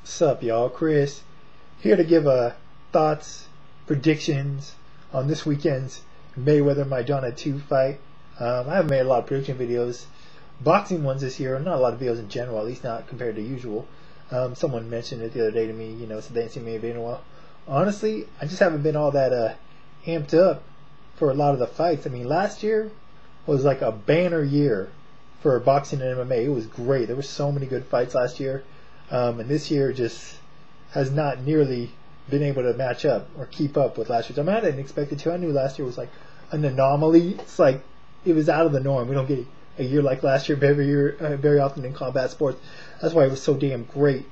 Sup, y'all? Chris here to give thoughts, predictions on this weekend's Mayweather Maidana 2 fight. I haven't made a lot of prediction videos, boxing ones this year. Not a lot of videos in general, at least not compared to usual. Someone mentioned it the other day to me. Said they hadn't seen me in a while. Honestly, I just haven't been all that amped up for a lot of the fights. I mean, last year was like a banner year for boxing and MMA. It was great. There were so many good fights last year. And this year just has not nearly been able to match up or keep up with last year's. I mean, I didn't expect it to. I knew last year was like an anomaly. It's like it was out of the norm. We don't get a year like last year very often in combat sports. That's why it was so damn great.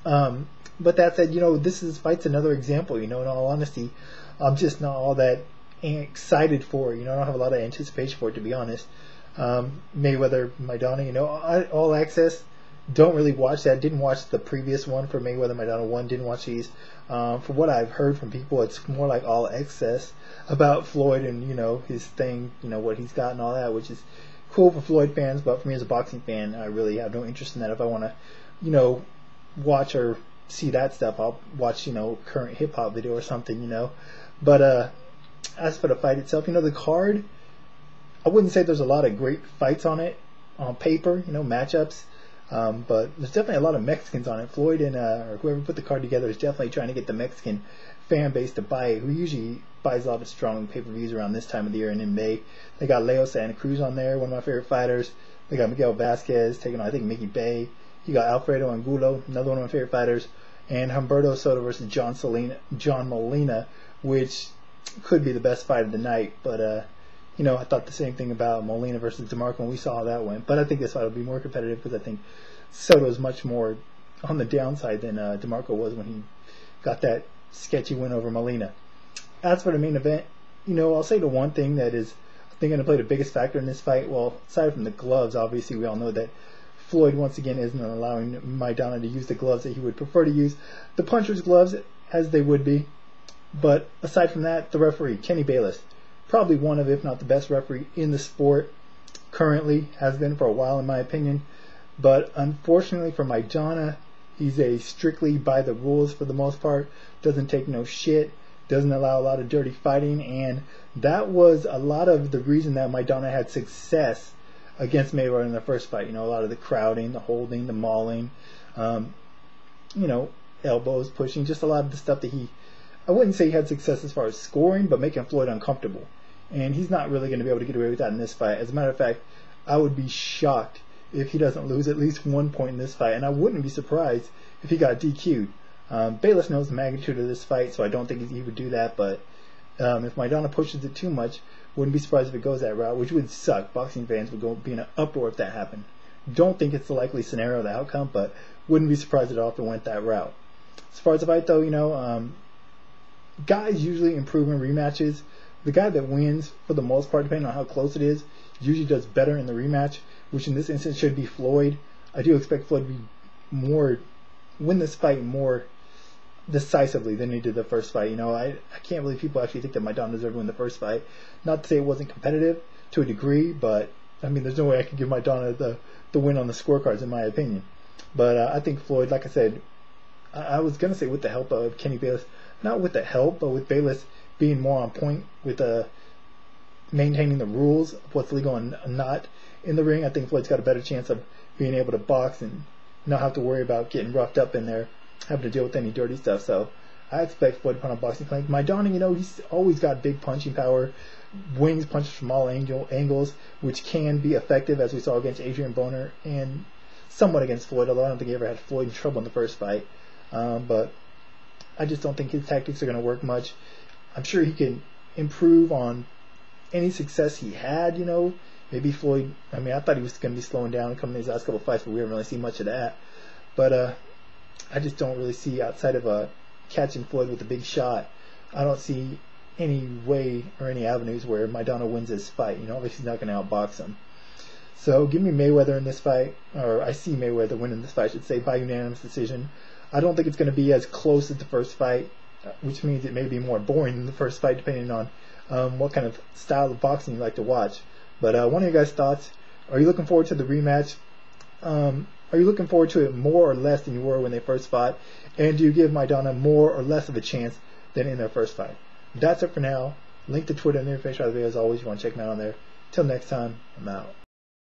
But that said, this fight's another example. In all honesty, I'm just not all that excited for it. I don't have a lot of anticipation for it, to be honest. Mayweather, Maidana, all access. Don't really watch that. Didn't watch the previous one for Mayweather Maidana 1. Didn't watch these. From what I've heard from people, it's more like all excess about Floyd and his thing, what he's got and all that, which is cool for Floyd fans. But for me as a boxing fan, I really have no interest in that. If I want to, watch or see that stuff, I'll watch current hip hop video or something. But as for the fight itself, the card, I wouldn't say there's a lot of great fights on it on paper, matchups. But there's definitely a lot of Mexicans on it. Floyd and or whoever put the card together is definitely trying to get the Mexican fan base to buy it, who usually buys a lot of strong pay-per-views around this time of the year and in May. They got Leo Santa Cruz on there, one of my favorite fighters. They got Miguel Vasquez taking on, I think, Mickey Bay. You got Alfredo Angulo, another one of my favorite fighters. And Humberto Soto versus John Molina, which could be the best fight of the night. But, I thought the same thing about Molina versus DeMarco when we saw how that went. But I think this fight will be more competitive because I think Soto is much more on the downside than DeMarco was when he got that sketchy win over Molina. As for the main event, I'll say the one thing that is, I think, going to play the biggest factor in this fight, well, aside from the gloves, obviously we all know that Floyd once again isn't allowing Maidana to use the gloves that he would prefer to use. The puncher's gloves, as they would be. But aside from that, the referee, Kenny Bayless, probably one of, if not the best referee in the sport currently, has been for a while in my opinion. But unfortunately for Maidana, he's a strictly by the rules for the most part, doesn't take no shit, doesn't allow a lot of dirty fighting, and that was a lot of the reason that Maidana had success against Mayweather in the first fight. A lot of the crowding, the holding, the mauling, elbows, pushing, just a lot of the stuff that I wouldn't say he had success as far as scoring, but making Floyd uncomfortable. And he's not really going to be able to get away with that in this fight. As a matter of fact, I would be shocked if he doesn't lose at least 1 point in this fight. And I wouldn't be surprised if he got DQ'd. Bayless knows the magnitude of this fight, so I don't think he would do that. But if Maidana pushes it too much, wouldn't be surprised if it goes that route, which would suck. Boxing fans would be in an uproar if that happened. Don't think it's the likely scenario, the outcome, but wouldn't be surprised at all if it went that route. As far as the fight, though, guys usually improve in rematches. The guy that wins, for the most part, depending on how close it is, usually does better in the rematch, which in this instance should be Floyd. I do expect Floyd to win this fight more decisively than he did the first fight. I can't believe people actually think that Maidana deserved to win the first fight. Not to say it wasn't competitive to a degree, but I mean, there's no way I could give Maidana the win on the scorecards, in my opinion. But I think Floyd, like I said, I was going to say with the help of Kenny Bayless, not with the help, but with Bayless being more on point with maintaining the rules of what's legal and not in the ring, I think Floyd's got a better chance of being able to box and not have to worry about getting roughed up in there, having to deal with any dirty stuff. So I expect Floyd to put on a boxing plank. Maidana, he's always got big punching power, wings punches from all angles, which can be effective, as we saw against Adrian Broner and somewhat against Floyd, although I don't think he ever had Floyd in trouble in the first fight. But I just don't think his tactics are going to work much. I'm sure he can improve on any success he had, Maybe Floyd, I thought he was going to be slowing down coming in his last couple of fights, but we haven't really seen much of that. But I just don't really see, outside of catching Floyd with a big shot, I don't see any way or any avenues where Maidana wins this fight. Obviously he's not going to outbox him. So give me Mayweather in this fight, or I see Mayweather winning this fight, I should say, by unanimous decision. I don't think it's going to be as close as the first fight, which means it may be more boring than the first fight, depending on what kind of style of boxing you like to watch. But what are your guys' thoughts? Are you looking forward to the rematch? Are you looking forward to it more or less than you were when they first fought? And do you give Maidana more or less of a chance than in their first fight? That's it for now. Link to Twitter in the information of the video as always. You want to check me out on there. Till next time, I'm out.